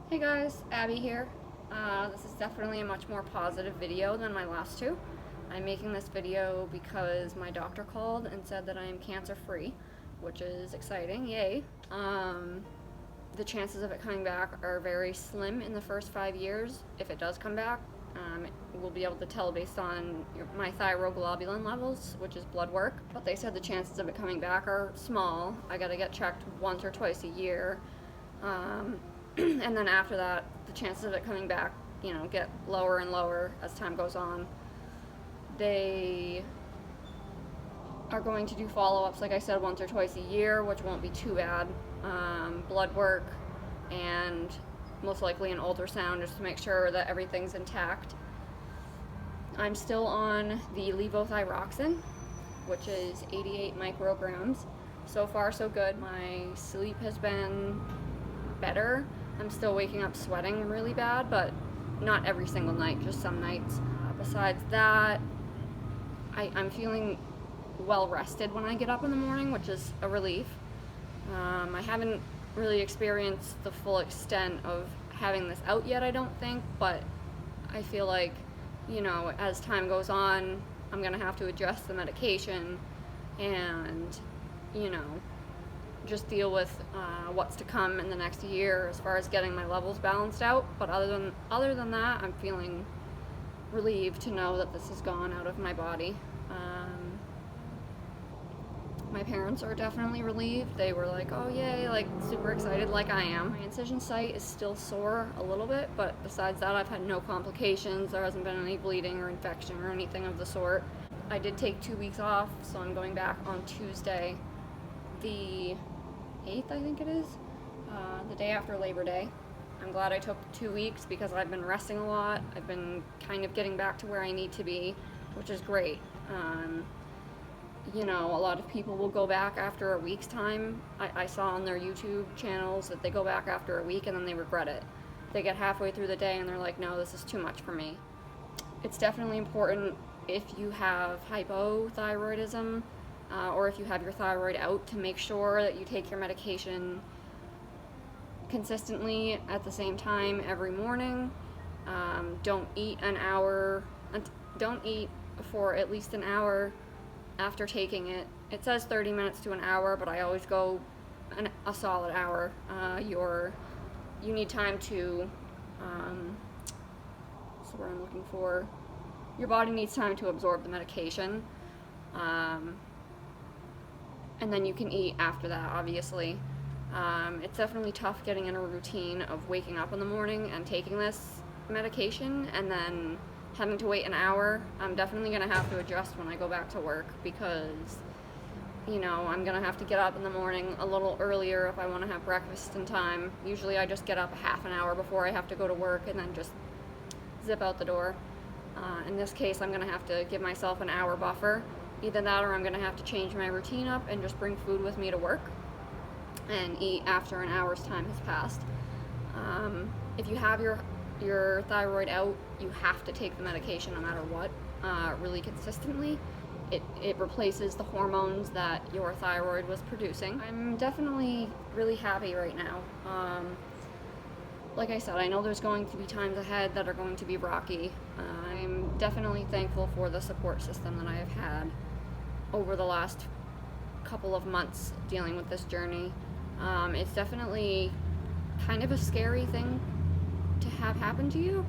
Hey guys, Abby here. This is definitely a much more positive video than my last two. I'm making this video because my doctor called and said that I am cancer free, which is exciting, yay. The chances of it coming back are very slim in the first 5 years. If it does come back, we'll be able to tell based on my thyroglobulin levels, which is blood work. But they said the chances of it coming back are small. I gotta get checked once or twice a year. And then after that, the chances of it coming back, get lower and lower as time goes on. They are going to do follow-ups, like I said, once or twice a year, which won't be too bad. Blood work and most likely an ultrasound just to make sure that everything's intact. I'm still on the levothyroxine, which is 88 micrograms. So far, so good. My sleep has been better. I'm still waking up sweating really bad, but not every single night, just some nights. Besides that, I'm feeling well rested when I get up in the morning, which is a relief. I haven't really experienced the full extent of having this out yet, I don't think, but I feel like, as time goes on, I'm gonna have to adjust the medication and, just deal with what's to come in the next year as far as getting my levels balanced out. But other than that, I'm feeling relieved to know that this has gone out of my body. My parents are definitely relieved. They were like, oh yay, like super excited like I am. My incision site is still sore a little bit, but besides that, I've had no complications. There hasn't been any bleeding or infection or anything of the sort. I did take 2 weeks off, so I'm going back on Tuesday, the 8th, I think it is, the day after Labor Day. I'm glad I took 2 weeks because I've been resting a lot. I've been kind of getting back to where I need to be, which is great. A lot of people will go back after a week's time. I saw on their YouTube channels that they go back after a week and then they regret it. They get halfway through the day and they're like, no, this is too much for me. It's definitely important if you have hypothyroidism, or if you have your thyroid out, to make sure that you take your medication consistently at the same time every morning. Don't eat for at least an hour after taking it. It says 30 minutes to an hour, but I always go a solid hour. You need time to, what's the word I'm looking for? Your body needs time to absorb the medication. And then you can eat after that, obviously. It's definitely tough getting in a routine of waking up in the morning and taking this medication and then having to wait an hour. I'm definitely going to have to adjust when I go back to work because, I'm going to have to get up in the morning a little earlier if I want to have breakfast in time. Usually I just get up a half an hour before I have to go to work and then just zip out the door. In this case, I'm going to have to give myself an hour buffer. Either that or I'm going to have to change my routine up and just bring food with me to work and eat after an hour's time has passed. If you have your thyroid out, you have to take the medication no matter what, really consistently. It replaces the hormones that your thyroid was producing. I'm definitely really happy right now. Like I said, I know there's going to be times ahead that are going to be rocky. I'm definitely thankful for the support system that I have had over the last couple of months dealing with this journey. It's definitely kind of a scary thing to have happen to you.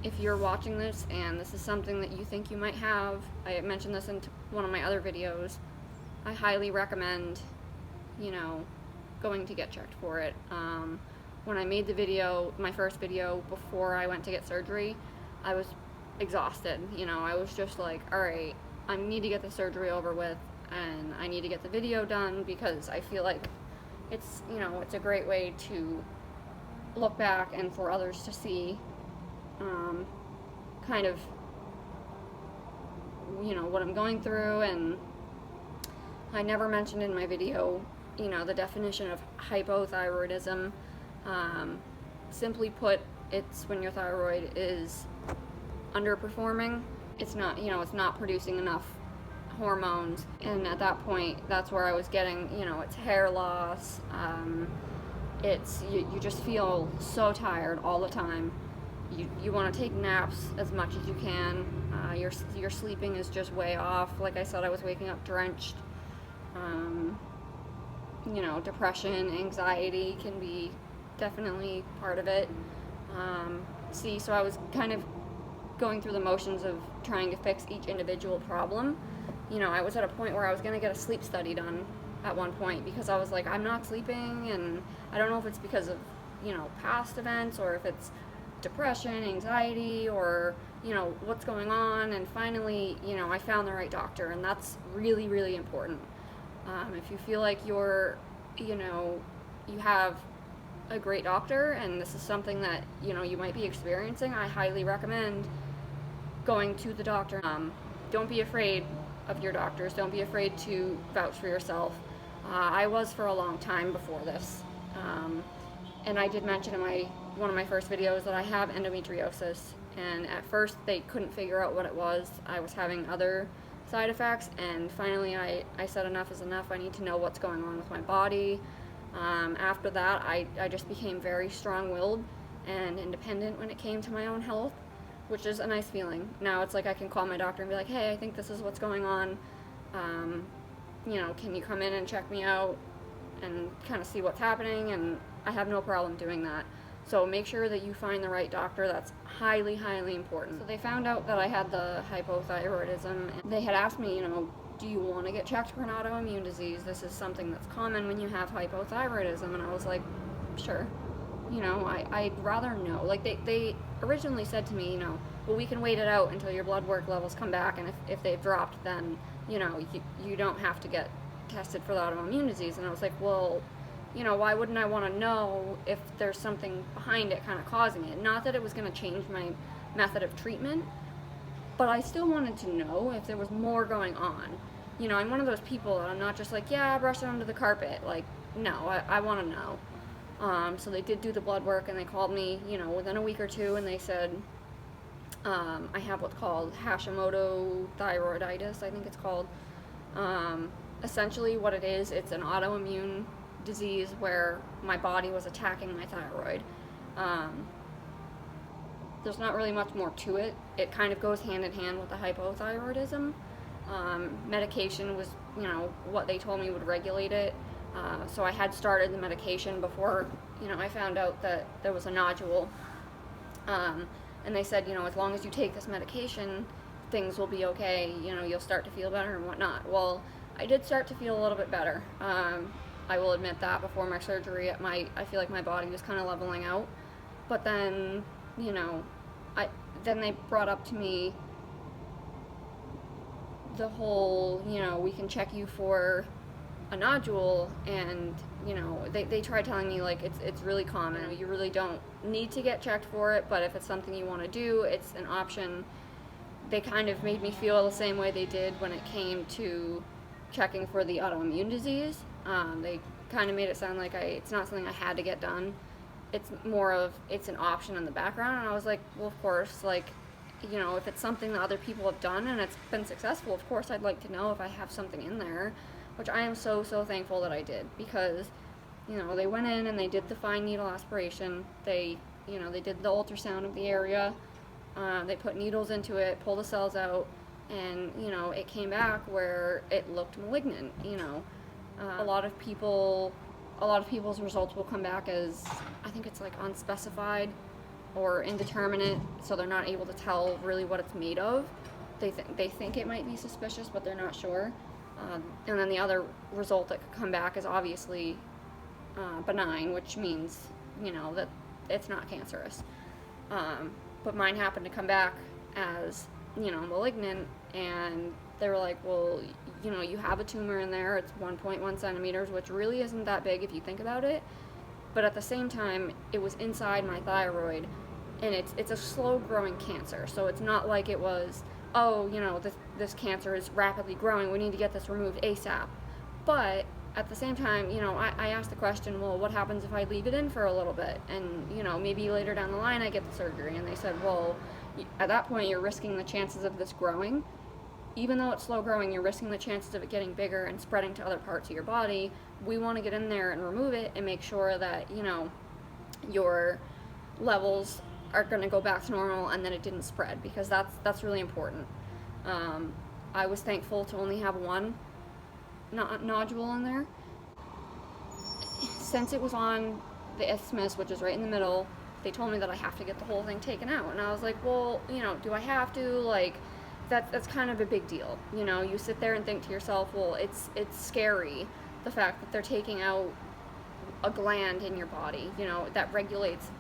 If you're watching this and this is something that you think you might have, I mentioned this in one of my other videos, I highly recommend, going to get checked for it. When I made the video, my first video before I went to get surgery, I was exhausted. I was just like, all right, I need to get the surgery over with and I need to get the video done because I feel like it's a great way to look back and for others to see kind of what I'm going through. And I never mentioned in my video the definition of hypothyroidism. Simply put, it's when your thyroid is underperforming. It's not producing enough hormones, and at that point that's where I was getting it's hair loss, you just feel so tired all the time. You want to take naps as much as you can. Your sleeping is just way off. Like I said, I was waking up drenched. Depression, anxiety can be definitely part of it. So I was kind of going through the motions of trying to fix each individual problem. I was at a point where I was going to get a sleep study done at one point because I was like, I'm not sleeping, and I don't know if it's because of, past events, or if it's depression, anxiety, or, what's going on. And finally, I found the right doctor, and that's really, really important. If you feel like you have a great doctor and this is something that, you might be experiencing, I highly recommend going to the doctor. Don't be afraid of your doctors. Don't be afraid to vouch for yourself. I was for a long time before this. And I did mention in one of my first videos that I have endometriosis, and at first they couldn't figure out what it was. I was having other side effects, and finally I said enough is enough. I need to know what's going on with my body. After that, I just became very strong-willed and independent when it came to my own health, which is a nice feeling. Now it's like I can call my doctor and be like, hey, I think this is what's going on. Can you come in and check me out and kind of see what's happening? And I have no problem doing that. So make sure that you find the right doctor. That's highly, highly important. So they found out that I had the hypothyroidism, and they had asked me, do you want to get checked for an autoimmune disease? This is something that's common when you have hypothyroidism. And I was like, sure. I'd rather know. Like they originally said to me, well, we can wait it out until your blood work levels come back, and if they've dropped, then, you don't have to get tested for the autoimmune disease. And I was like, well, why wouldn't I want to know if there's something behind it kind of causing it? Not that it was going to change my method of treatment, but I still wanted to know if there was more going on. I'm one of those people that I'm not just like, yeah, brush it under the carpet. Like, no, I want to know. So they did do the blood work, and they called me, within a week or two, and they said, I have what's called Hashimoto thyroiditis, I think it's called. Essentially what it is, it's an autoimmune disease where my body was attacking my thyroid. There's not really much more to it. It kind of goes hand in hand with the hypothyroidism. Medication was, what they told me would regulate it. So I had started the medication before, I found out that there was a nodule. And they said, as long as you take this medication, things will be okay. You'll start to feel better and whatnot. Well, I did start to feel a little bit better. I will admit that before my surgery, I feel like my body was kind of leveling out. But then, then they brought up to me the whole, we can check you for a nodule, and, they tried telling me, like, it's really common. You really don't need to get checked for it, but if it's something you want to do, it's an option. They kind of made me feel the same way they did when it came to checking for the autoimmune disease. They kind of made it sound like it's not something I had to get done. It's more of, it's an option in the background. And I was like, well, of course, like, if it's something that other people have done and it's been successful, of course I'd like to know if I have something in there, which I am so, so thankful that I did, because, they went in and they did the fine needle aspiration. They did the ultrasound of the area. They put needles into it, pulled the cells out, and, it came back where it looked malignant. A lot of people's results will come back as, I think it's like unspecified or indeterminate, so they're not able to tell really what it's made of. They think it might be suspicious, but they're not sure. And then the other result that could come back is obviously benign, which means, that it's not cancerous. But mine happened to come back as, malignant, and they were like, well, you have a tumor in there. It's 1.1 centimeters, which really isn't that big if you think about it. But at the same time, it was inside my thyroid, and it's a slow-growing cancer. So it's not like it was, oh, this cancer is rapidly growing, we need to get this removed ASAP. But at the same time, I asked the question, well, what happens if I leave it in for a little bit? And, maybe later down the line I get the surgery. And they said, well, at that point you're risking the chances of this growing. even though it's slow growing, you're risking the chances of it getting bigger and spreading to other parts of your body. We want to get in there and remove it and make sure that, you know, your levels are going to go back to normal and that it didn't spread, because that's really important. I was thankful to only have one nodule in there. Since it was on the isthmus, which is right in the middle, they told me that I have to get the whole thing taken out. And I was like, well, you know, do I have to? Like, that's kind of a big deal. You know, you sit there and think to yourself, well, it's scary, the fact that they're taking out a gland in your body, you know, that regulates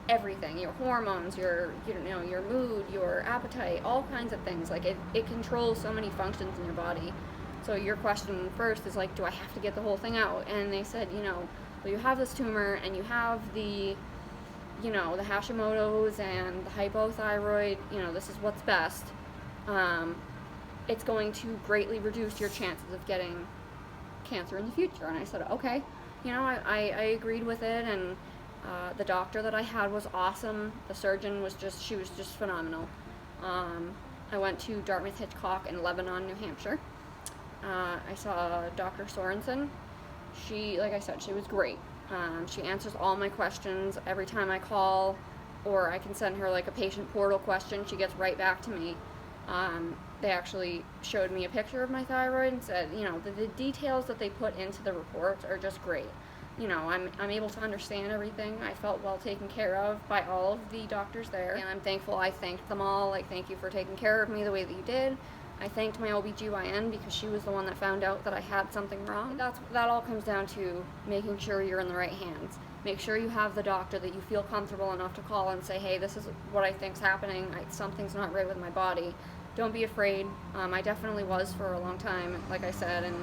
everything, your hormones, your mood, your appetite, all kinds of things. Like, it controls so many functions in your body. So your question first is like, do I have to get the whole thing out? And they said, you know, well, you have this tumor and you have the, you know, the Hashimoto's and the hypothyroid, you know, this is what's best. It's going to greatly reduce your chances of getting cancer in the future. And I said, okay. You know, I agreed with it, and the doctor that I had was awesome. The surgeon was she was just phenomenal. I went to Dartmouth Hitchcock in Lebanon, New Hampshire. I saw Dr. Sorensen. She, like I said, she was great. She answers all my questions every time I call, or I can send her like a patient portal question. She gets right back to me. They actually showed me a picture of my thyroid and said, you know, the details that they put into the reports are just great. You know, I'm able to understand everything. I felt well taken care of by all of the doctors there, and I'm thankful. I thanked them all. Like, thank you for taking care of me the way that you did. I thanked my OBGYN because she was the one that found out that I had something wrong. That all comes down to making sure you're in the right hands. Make sure you have the doctor that you feel comfortable enough to call and say, hey, this is what I think's happening. Something's not right with my body. Don't be afraid. I definitely was for a long time, like I said, and,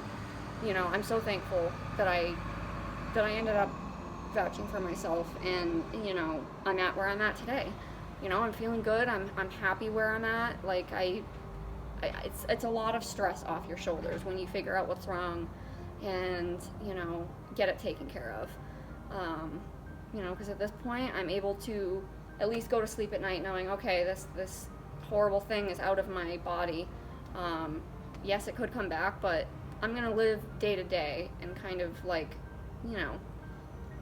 you know, I'm so thankful that I ended up vouching for myself, and, you know, I'm at where I'm at today. You know, I'm feeling good. I'm happy where I'm at. Like, it's a lot of stress off your shoulders when you figure out what's wrong and, you know, get it taken care of. You know, because at this point I'm able to at least go to sleep at night knowing, okay, this horrible thing is out of my body. Yes, it could come back, but I'm gonna live day to day and kind of, like, you know,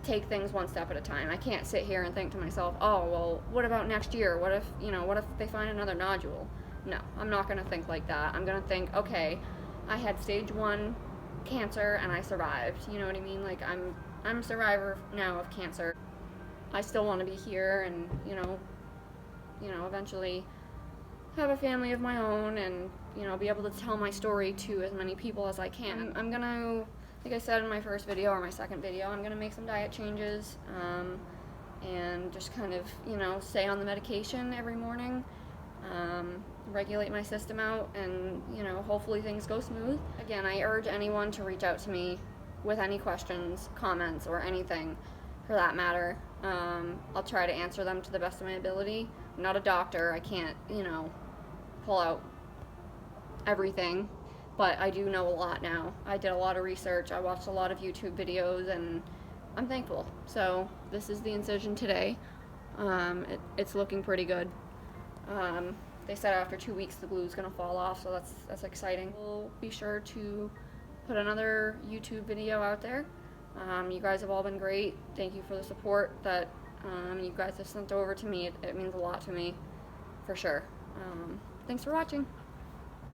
take things one step at a time. I can't sit here and think to myself, oh, well, what about next year? What if they find another nodule? No, I'm not going to think like that. I'm going to think, okay, I had stage 1 cancer and I survived. You know what I mean? Like, I'm a survivor now of cancer. I still want to be here and, you know, eventually have a family of my own and, you know, be able to tell my story to as many people as I can. I'm going to, like I said in my first video or my second video, I'm going to make some diet changes and just kind of, you know, stay on the medication every morning. Regulate my system out, and, you know, hopefully things go smooth. Again, I urge anyone to reach out to me with any questions, comments, or anything for that matter. I'll try to answer them to the best of my ability. I'm not a doctor. I can't, you know, pull out everything, but I do know a lot now. I did a lot of research. I watched a lot of YouTube videos, and I'm thankful. So this is the incision today. It's looking pretty good. They said after 2 weeks the glue is going to fall off, so that's exciting. We'll be sure to put another YouTube video out there. You guys have all been great. Thank you for the support that you guys have sent over to me. It means a lot to me, for sure. Thanks for watching.